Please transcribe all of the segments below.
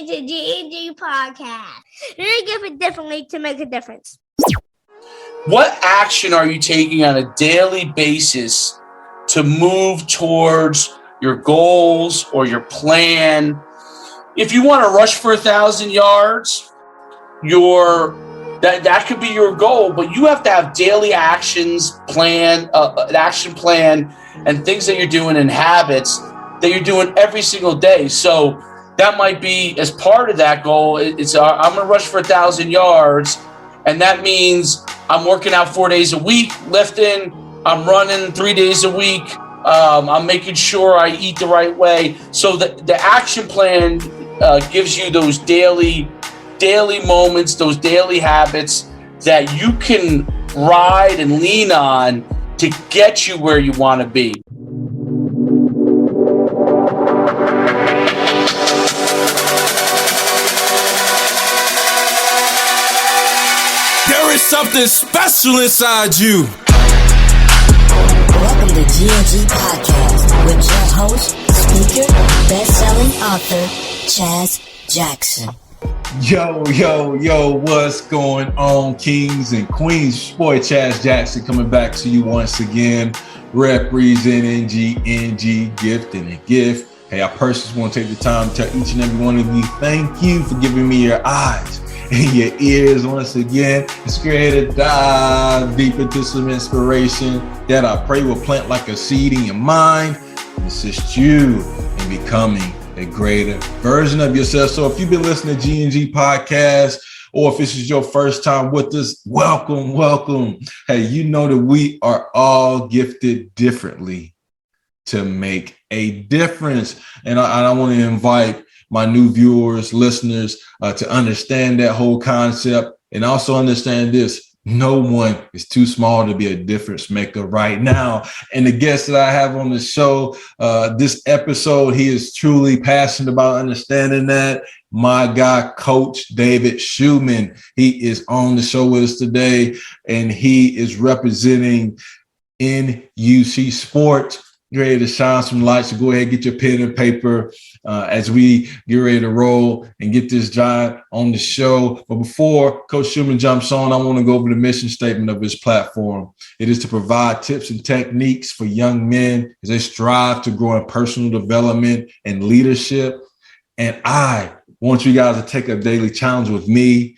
listening to GNG Podcast. You're give it differently to make a difference. What action are you taking on a daily basis to move towards your goals or your plan? If you want to rush for 1,000 yards, that could be your goal, but you have to have daily actions plan, an action plan, and things that you're doing and habits that you're doing every single day. So that might be as part of that goal. It's I'm going to rush for 1,000 yards, and that means I'm working out 4 days a week, lifting. I'm running 3 days a week. I'm making sure I eat the right way. So the action plan gives you those daily moments, those daily habits that you can ride and lean on to get you where you want to be. There is something special inside you. Welcome to GNG Podcast with your host, speaker, best-selling author, Chaz Jackson. Yo, what's going on, kings and queens? Your boy Chaz Jackson coming back to you once again, representing GNG Gift and a Gift. Hey, I personally want to take the time to tell each and every one of you, thank you for giving me your eyes and your ears once again. It's great to dive deep into some inspiration that I pray will plant like a seed in your mind and assist you in becoming a greater version of yourself. So if you've been listening to GNG Podcast, or if this is your first time with us, welcome. Hey, you know that we are all gifted differently to make a difference. And I want to invite my new viewers, listeners, to understand that whole concept and also understand this. No one is too small to be a difference maker right now. And the guest that I have on the show, this episode, he is truly passionate about understanding that. My guy, Coach David Schuman, he is on the show with us today, and he is representing NUC Sports. You're ready to shine some light, so go ahead, get your pen and paper as we get ready to roll and get this giant on the show. But before Coach Schuman jumps on, I want to go over the mission statement of his platform. It is to provide tips and techniques for young men as they strive to grow in personal development and leadership. And I want you guys to take a daily challenge with me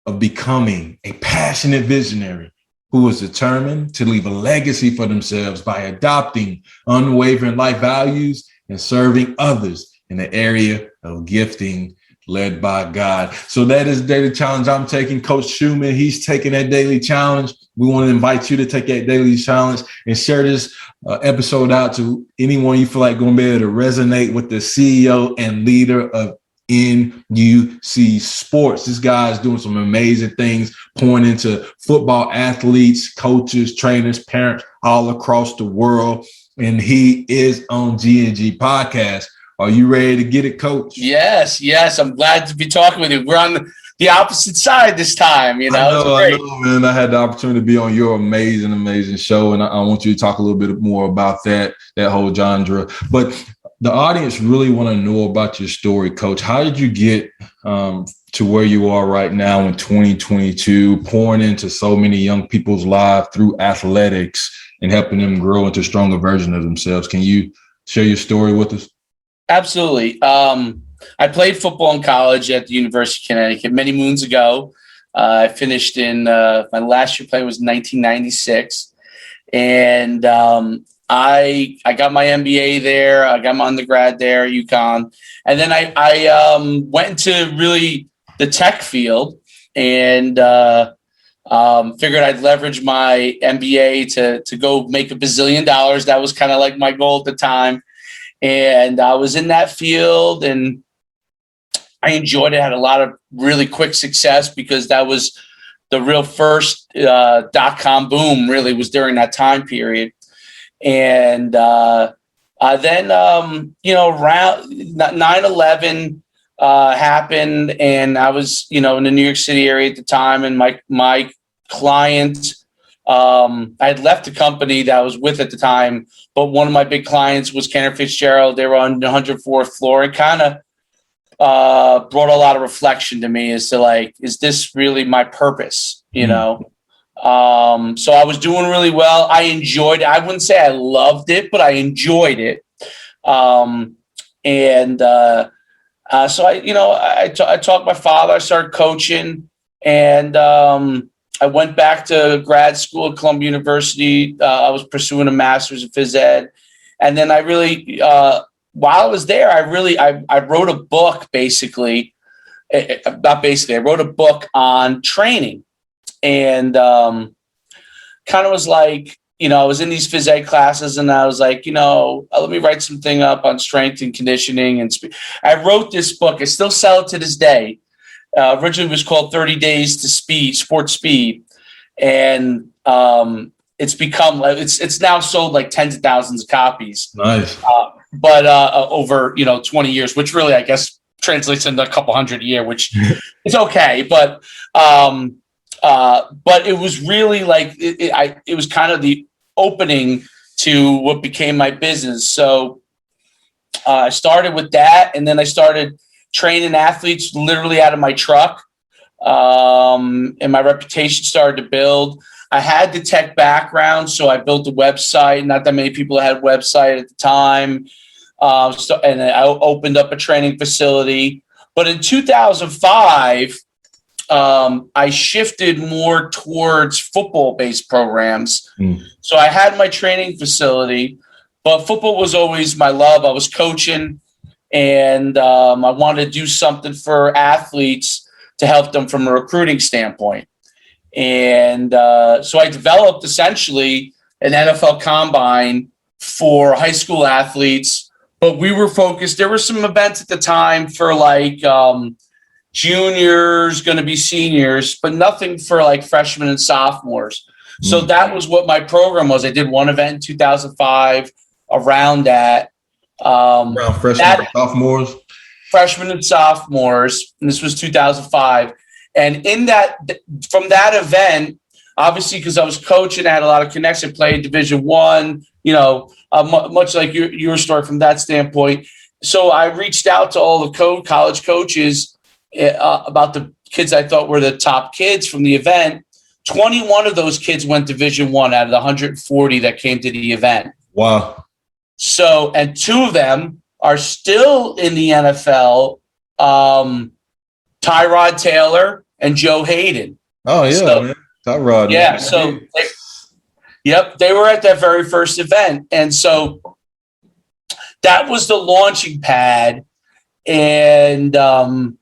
of becoming a passionate visionary who is determined to leave a legacy for themselves by adopting unwavering life values and serving others in the area of gifting led by God. So that is the daily challenge I'm taking. Coach Schuman, he's taking that daily challenge. We want to invite you to take that daily challenge and share this episode out to anyone you feel like going to be able to resonate with the CEO and leader of NUC Sports. This guy is doing some amazing things, pouring into football athletes, coaches, trainers, parents all across the world. And he is on GNG Podcast. Are you ready to get it, Coach? Yes. I'm glad to be talking with you. We're on the opposite side this time. I know, man. I had the opportunity to be on your amazing show, and I want you to talk a little bit more about that whole genre. But the audience really want to know about your story, Coach. How did you get to where you are right now in 2022, pouring into so many young people's lives through athletics and helping them grow into a stronger version of themselves? Can you share your story with us? Absolutely. I played football in college at the University of Connecticut many moons ago. I finished in my last year play was 1996. And I got my MBA there. I got my undergrad there at UConn. And then I went into really the tech field and figured I'd leverage my MBA to go make $1 bazillion. That was kind of like my goal at the time. And I was in that field and I enjoyed it. Had a lot of really quick success because that was the real first .com boom really was during that time period. And then, around 9/11 happened, and I was, in the New York City area at the time, and my client, I had left the company that I was with at the time, but one of my big clients was Cantor Fitzgerald. They were on the 104th floor, and kind of brought a lot of reflection to me as to like, is this really my purpose? You know? So I was doing really well. I enjoyed it. I wouldn't say I loved it, but I enjoyed it. So I talked to my father. I started coaching, and I went back to grad school at Columbia University. I was pursuing a master's in phys ed, and then I really, while I was there, I wrote a book. I wrote a book on training, and kind of was like, I was in these phys ed classes, and I was like, let me write something up on strength and conditioning. And I wrote this book. I still sell it to this day. Originally it was called 30 Days to Sport Speed. And it's become, it's now sold like tens of thousands of copies. Nice. But over, 20 years, which really, I guess, translates into a couple hundred a year, which is okay. But it was really like, it was kind of the opening to what became my business. So I started with that, and then I started training athletes literally out of my truck. And my reputation started to build. I had the tech background, so I built a website. Not that many people had a website at the time. And I opened up a training facility. But in 2005, I shifted more towards football-based programs. So I had my training facility, but football was always my love. I was coaching, and I wanted to do something for athletes to help them from a recruiting standpoint. And so I developed essentially an NFL combine for high school athletes, but we were focused. There were some events at the time for like juniors, going to be seniors, but nothing for like freshmen and sophomores. So that was what my program was. I did one event in 2005 around that. Around freshmen and sophomores? Freshmen and sophomores, and this was 2005. And from that event, obviously, because I was coaching, I had a lot of connections. I played Division I, much like your story from that standpoint. So I reached out to all the college coaches about the kids I thought were the top kids from the event. 21 of those kids went Division I out of the 140 that came to the event. Wow. So, and 2 of them are still in the NFL, Tyrod Taylor and Joe Hayden. Oh, yeah, so, man. Tyrod. Yeah, man. so, they were at that very first event. And so that was the launching pad. And then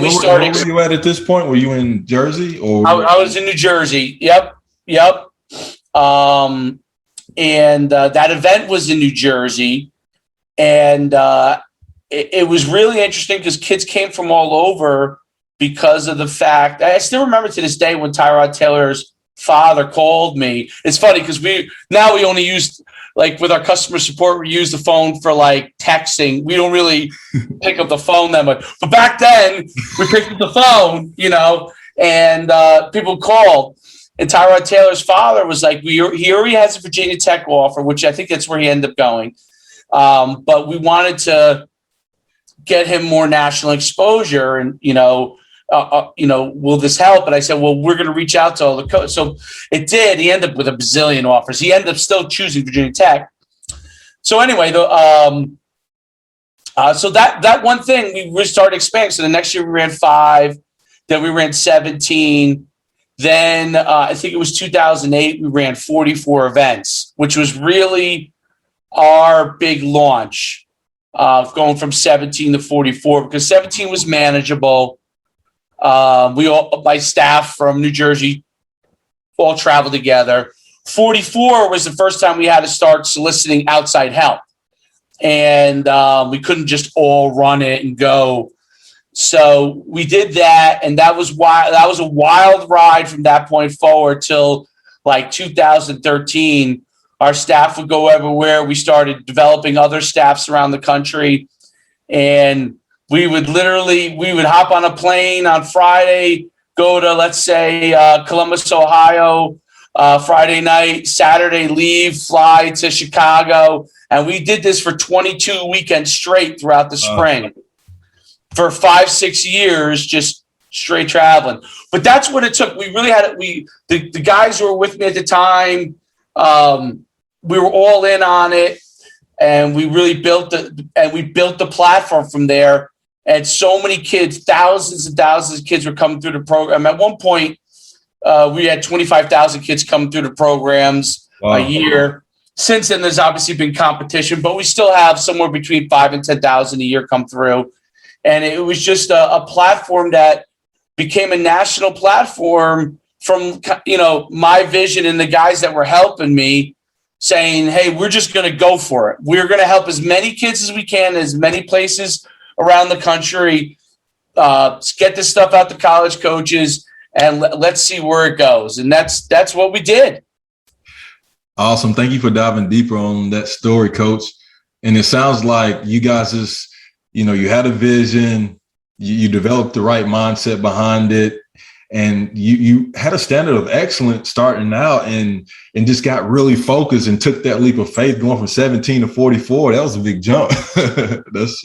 we started. Where were you at this point? Were you in Jersey? Or I was in New Jersey. Yep. And that event was in New Jersey. And it was really interesting because kids came from all over because of the fact. I still remember to this day when Tyrod Taylor's father called me. It's funny because we only use, like with our customer support, we use the phone for like texting. We don't really pick up the phone that much. But back then, we picked up the phone, and people called. And Tyrod Taylor's father was like, he already has a Virginia Tech offer, which I think that's where he ended up going. But we wanted to get him more national exposure, and will this help? And I said, well, we're going to reach out to all the coaches. So it did. He ended up with a bazillion offers. He ended up still choosing Virginia Tech. So anyway, so that one thing we started expanding. So the next year we ran 5, then we ran 17. Then I think it was 2008, we ran 44 events, which was really our big launch, going from 17 to 44, because 17 was manageable. My staff from New Jersey all traveled together. 44 was the first time we had to start soliciting outside help. And we couldn't just all run it and go. So we did that, and that was a wild ride from that point forward till like 2013. Our staff would go everywhere. We started developing other staffs around the country, and we would hop on a plane on Friday, go to, let's say, Columbus, Ohio, Friday night, Saturday leave, fly to Chicago. And we did this for 22 weekends straight throughout the spring for 5-6 years, just straight traveling. But that's what it took. We really had it. The guys who were with me at the time, we were all in on it, and we really built the platform from there. And so many kids, thousands and thousands of kids were coming through the program. At one point, we had 25,000 kids coming through the programs a year. Since then, there's obviously been competition, but we still have somewhere between 5,000 and 10,000 a year come through. And it was just a platform that became a national platform from, my vision and the guys that were helping me saying, hey, we're just going to go for it. We're going to help as many kids as we can, as many places around the country, get this stuff out to college coaches, and let's see where it goes. And that's what we did. Awesome. Thank you for diving deeper on that story, Coach. And it sounds like you guys just, you had a vision, you developed the right mindset behind it, and you had a standard of excellence starting out and just got really focused and took that leap of faith going from 17 to 44. That was a big jump. That's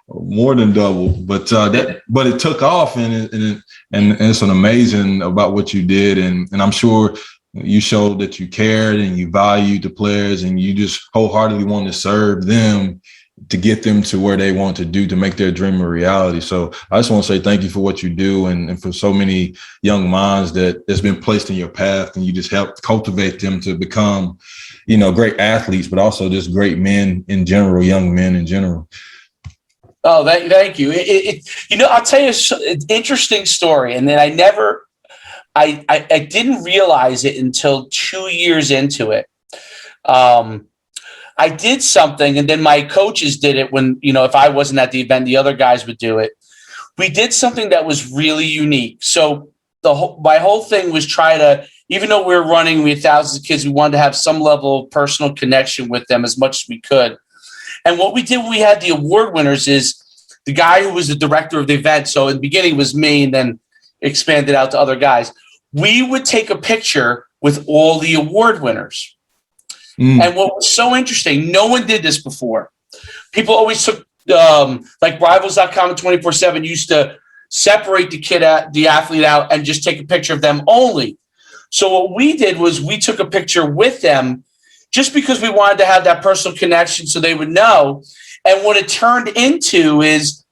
more than double. But it took off, and it's an amazing about what you did. And I'm sure you showed that you cared and you valued the players, and you just wholeheartedly wanted to serve them to get them to where they want to do to make their dream a reality. So I just want to say thank you for what you do, and for so many young minds that's been placed in your path, and you just help cultivate them to become, great athletes, but also just great men in general, young men in general. Oh, thank you. I'll tell you an interesting story. And then I didn't realize it until 2 years into it. I did something, and then my coaches did it when, if I wasn't at the event, the other guys would do it. We did something that was really unique. So my whole thing was try to, even though we were running, we had thousands of kids, we wanted to have some level of personal connection with them as much as we could. And what we did when we had the award winners is the guy who was the director of the event, so in the beginning it was me and then expanded out to other guys, we would take a picture with all the award winners. And what was so interesting, no one did this before. People always took, like Rivals.com and 24/7 used to separate the athlete out and just take a picture of them only. So what we did was we took a picture with them just because we wanted to have that personal connection so they would know. And what it turned into is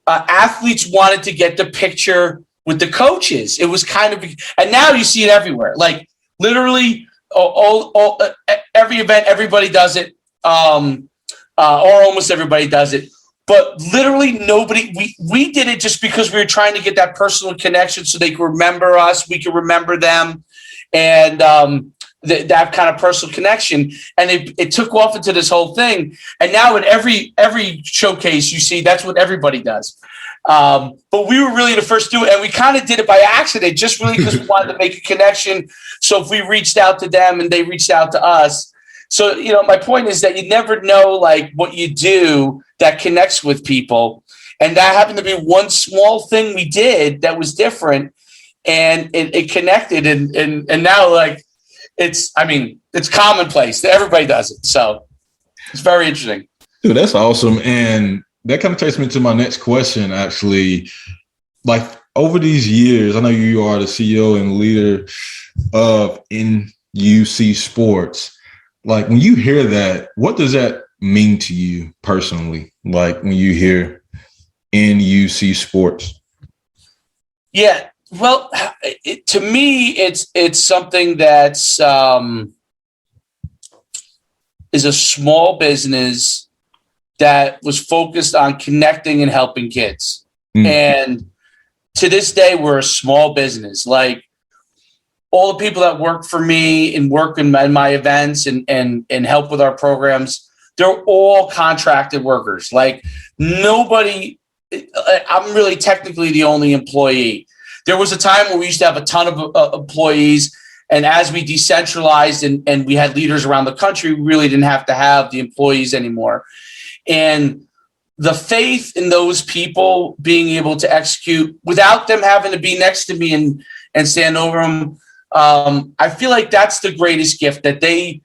athletes wanted to get the picture with the coaches. It was kind of, and now you see it everywhere. Like literally every event, everybody does it, or almost everybody does it. But literally nobody, we did it just because we were trying to get that personal connection so they could remember us, we could remember them, and that kind of personal connection. And it took off into this whole thing. And now in every showcase you see, that's what everybody does. But we were really the first to do it, and we kind of did it by accident, just really because we wanted to make a connection. So if we reached out to them and they reached out to us. So, my point is that you never know like what you do that connects with people. And that happened to be one small thing we did that was different, and it connected. And now like, it's commonplace. Everybody does it. So it's very interesting. Dude, that's awesome. And that kind of takes me to my next question, actually. Like over these years, I know you are the CEO and leader of NUC Sports. Like when you hear that, what does that mean to you personally? Like when you hear NUC Sports? Yeah, well, to me, it's something that's is a small business that was focused on connecting and helping kids. And to this day, we're a small business. Like all the people that work for me and work in my events and help with our programs, they're all contracted workers. Like nobody, I'm really technically the only employee. There was a time where we used to have a ton of employees, and as we decentralized and we had leaders around the country, we really didn't have to have the employees anymore. And the faith in those people being able to execute without them having to be next to me and stand over them, I feel like that's the greatest gift, that they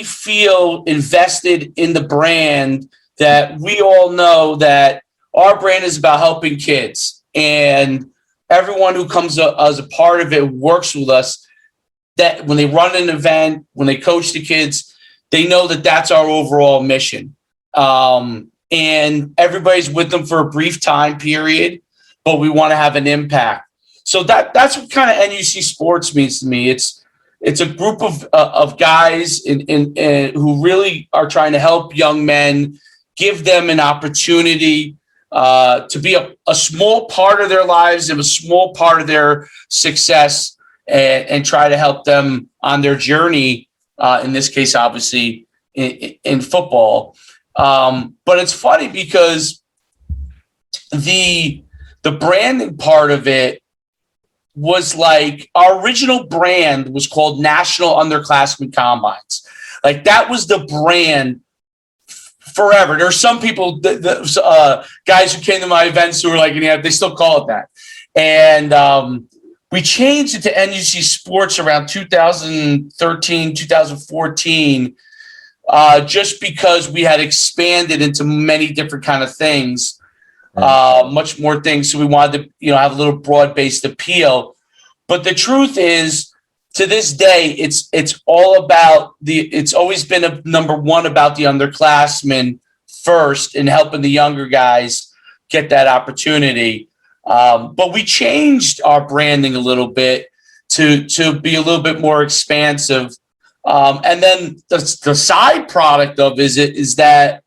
feel invested in the brand, that we all know that our brand is about helping kids, and everyone who comes as a part of it works with us, that when they run an event, when they coach the kids, they know that that's our overall mission. And everybody's with them for a brief time period, but we want to have an impact. So that's what kind of NUC Sports means to me. It's a group of guys who really are trying to help young men, give them an opportunity to be a small part of their lives and a small part of their success, and try to help them on their journey. In this case, obviously in football. But it's funny because the branding part of it was like, our original brand was called National Underclassmen Combines. Like, that was the brand forever. There's some people, guys who came to my events who were like, they still call it that. And we changed it to NUC Sports around 2013, 2014, just because we had expanded into many different kind of things. Much more things. So we wanted to, have a little broad-based appeal. But the truth is, to this day, it's all about it's always been a number one about the underclassmen first, and helping the younger guys get that opportunity. But we changed our branding a little bit to be a little bit more expansive. And then the side product of is that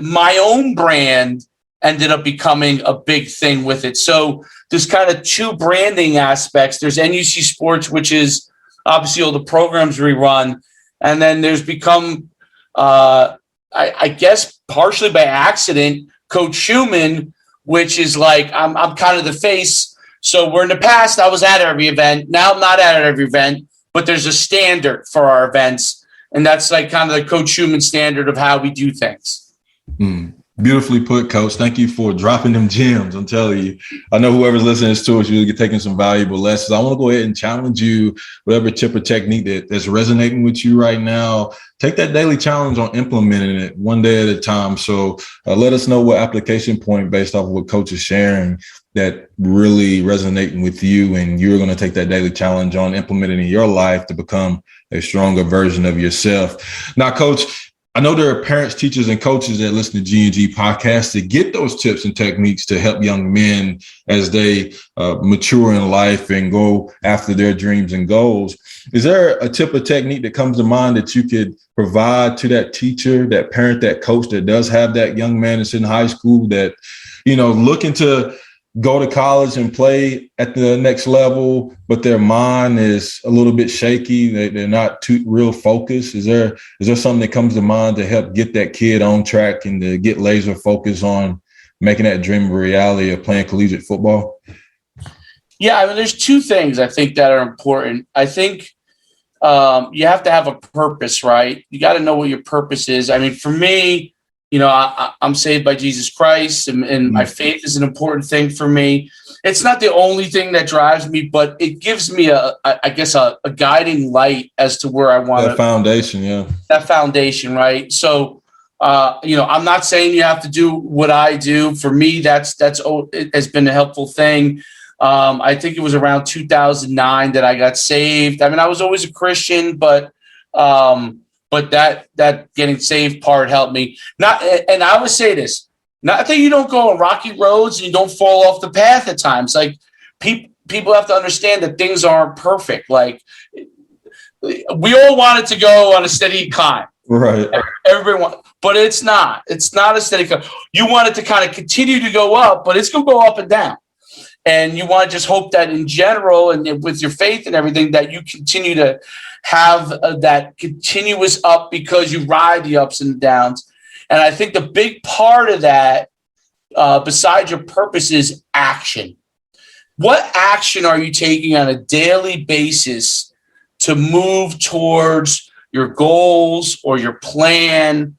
my own brand ended up becoming a big thing with it. So there's kind of two branding aspects. There's NUC Sports, which is obviously all the programs we run. And then there's become, I guess, partially by accident, Coach Schuman, which is like, I'm kind of the face. So where in the past I was at every event. Now I'm not at every event, but there's a standard for our events. And that's like kind of the Coach Schuman standard of how we do things. Beautifully put, Coach. Thank you for dropping them gems. I'm telling you, I know whoever's listening to us, you're taking some valuable lessons. I want to go ahead and challenge you, whatever tip or technique that's resonating with you right now. Take that daily challenge on implementing it one day at a time. So let us know what application point, based off of what Coach is sharing, that really resonating with you, and you're going to take that daily challenge on implementing in your life to become a stronger version of yourself. Now, Coach, I know there are parents, teachers, and coaches that listen to GNG podcasts to get those tips and techniques to help young men as they mature in life and go after their dreams and goals. Is there a tip or technique that comes to mind that you could provide to that teacher, that parent, that coach that does have that young man that's in high school that, looking to go to college and play at the next level, but their mind is a little bit shaky? They're not too real focused. Is there something that comes to mind to help get that kid on track and to get laser focused on making that dream a reality of playing collegiate football? Yeah, there's two things I think that are important. I think you have to have a purpose, right? You got to know what your purpose is. For me, I'm saved by Jesus Christ, and my faith is an important thing for me. It's not the only thing that drives me, but it gives me a guiding light as to where I want that foundation. Yeah, that foundation, right? So, I'm not saying you have to do what I do. For me, it has been a helpful thing. I think it was around 2009 that I got saved. I was always a Christian, but that getting saved part helped me. And I would say this, not that you don't go on rocky roads and you don't fall off the path at times. Like, people have to understand that things aren't perfect. Like, we all want it to go on a steady climb. Right. Everyone, but it's not a steady climb. You want it to kind of continue to go up, but it's going to go up and down. And you want to just hope that in general, and with your faith and everything, that you continue to have that continuous up, because you ride the ups and downs. And I think the big part of that, besides your purpose, is action. What action are you taking on a daily basis to move towards your goals or your plan?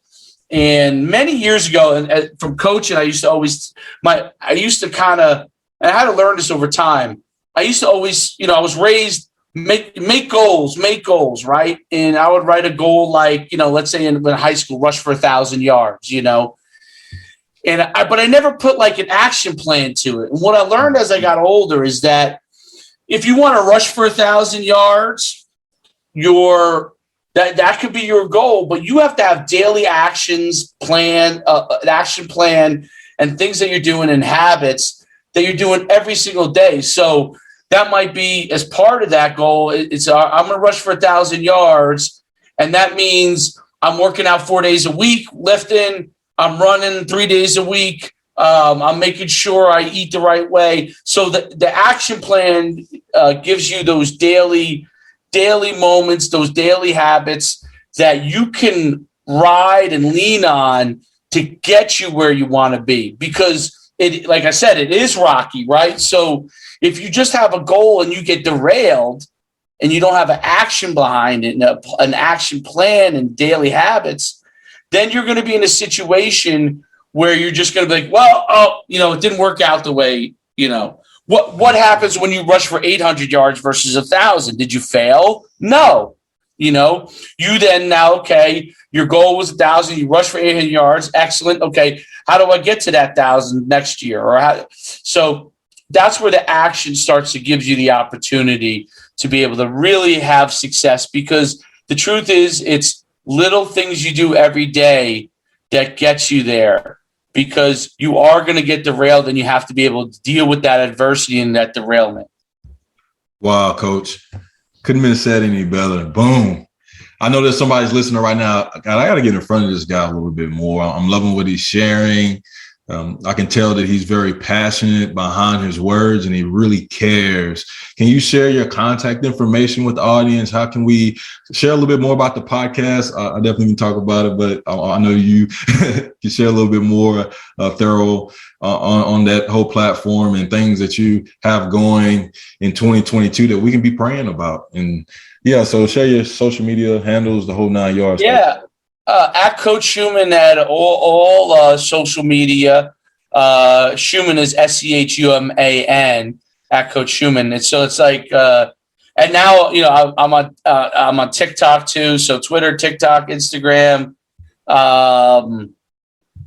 And many years ago, and from coaching, I used to kind of, and I had to learn this over time. I used to always, I was raised make goals, right? And I would write a goal like, let's say in high school, rush for 1,000 yards, but I never put like an action plan to it. And what I learned as I got older is that if you want to rush for 1,000 yards, that could be your goal, but you have to have daily actions plan, an action plan, and things that you're doing and habits that you're doing every single day. So that might be as part of that goal. I'm going to rush for 1,000 yards, and that means I'm working out 4 days a week, lifting. I'm running 3 days a week. I'm making sure I eat the right way. So the action plan gives you those daily moments, those daily habits that you can ride and lean on to get you where you want to be. Because like I said, it is rocky, right? So if you just have a goal and you get derailed and you don't have an action behind it, an action plan and daily habits, then you're going to be in a situation where you're just going to be like, well, it didn't work out the way, What happens when you rush for 800 yards versus 1,000? Did you fail? No. You then now, okay, your goal was 1,000. You rush for 800 yards. Excellent. Okay, how do I get to that 1,000 next year? So that's where the action starts to give you the opportunity to be able to really have success, because the truth is it's little things you do every day that gets you there, because you are going to get derailed and you have to be able to deal with that adversity and that derailment. Wow, Coach. Couldn't have been said any better. Boom. I know there's somebody's listening right now. God, I got to get in front of this guy a little bit more. I'm loving what he's sharing. I can tell that he's very passionate behind his words and he really cares. Can you share your contact information with the audience? How can we share a little bit more about the podcast? I definitely can talk about it, but I know you can share a little bit more thorough on that whole platform and things that you have going in 2022 that we can be praying about. And yeah, so share your social media handles, the whole 9 yards. Yeah. At Coach Schuman at all social media. Schuman is SCHUMAN at Coach Schuman. And so it's like, and now, I'm on TikTok too. So Twitter, TikTok, Instagram,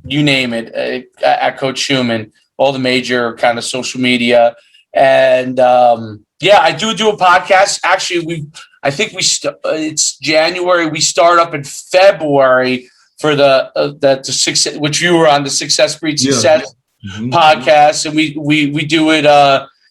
you name it, at Coach Schuman, all the major kind of social media. And I do a podcast. Actually, it's January. We start up in February for the success, which you were on, the Success Breed Success podcast, and we do it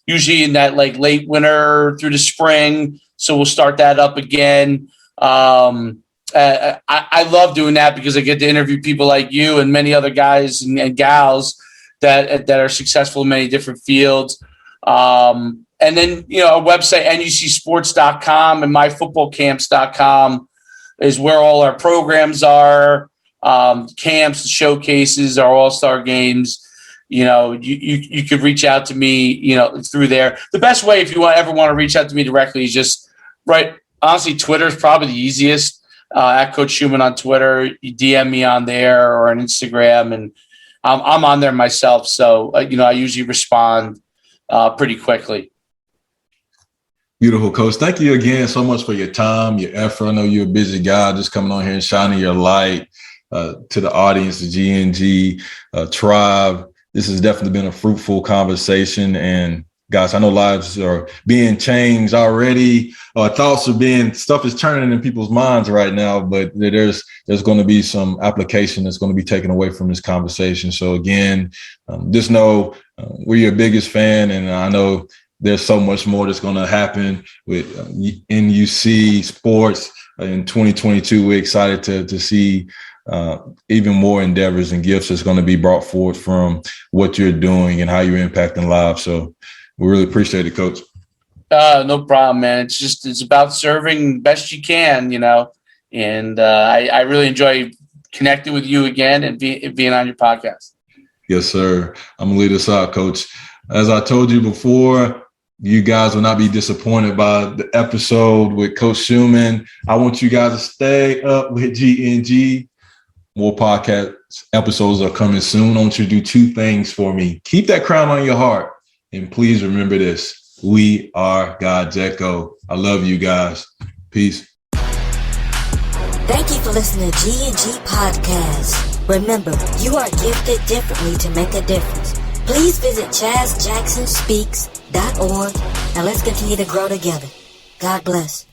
usually in that like late winter through the spring. So we'll start that up again. I love doing that because I get to interview people like you and many other guys and gals that are successful in many different fields. And then, our website, nucsports.com and myfootballcamps.com is where all our programs are, camps, showcases, our all-star games. You could reach out to me, through there. The best way, if you ever want to reach out to me directly, is just honestly, Twitter is probably the easiest. At Coach Schuman on Twitter, you DM me on there or on Instagram, and I'm on there myself. So, I usually respond pretty quickly. Beautiful, Coach. Thank you again so much for your time, your effort. I know you're a busy guy, just coming on here and shining your light to the audience, the GNG tribe. This has definitely been a fruitful conversation. And guys, I know lives are being changed already. Stuff is turning in people's minds right now, but there's going to be some application that's going to be taken away from this conversation. So again, just know we're your biggest fan, and I know there's so much more that's going to happen with NUC sports in 2022. We're excited to see even more endeavors and gifts that's going to be brought forth from what you're doing and how you're impacting lives. So we really appreciate it, Coach. No problem, man. It's about serving best you can, and I really enjoy connecting with you again and being on your podcast. Yes, sir. I'm going to lead us out, Coach. As I told you before, you guys will not be disappointed by the episode with Coach Schuman. I want you guys to stay up with GNG. More podcast episodes are coming soon. I want you to do two things for me. Keep that crown on your heart. And please remember this. We are God's echo. I love you guys. Peace. Thank you for listening to GNG Podcast. Remember, you are gifted differently to make a difference. Please visit ChazJacksonSpeaks.org and let's continue to grow together. God bless.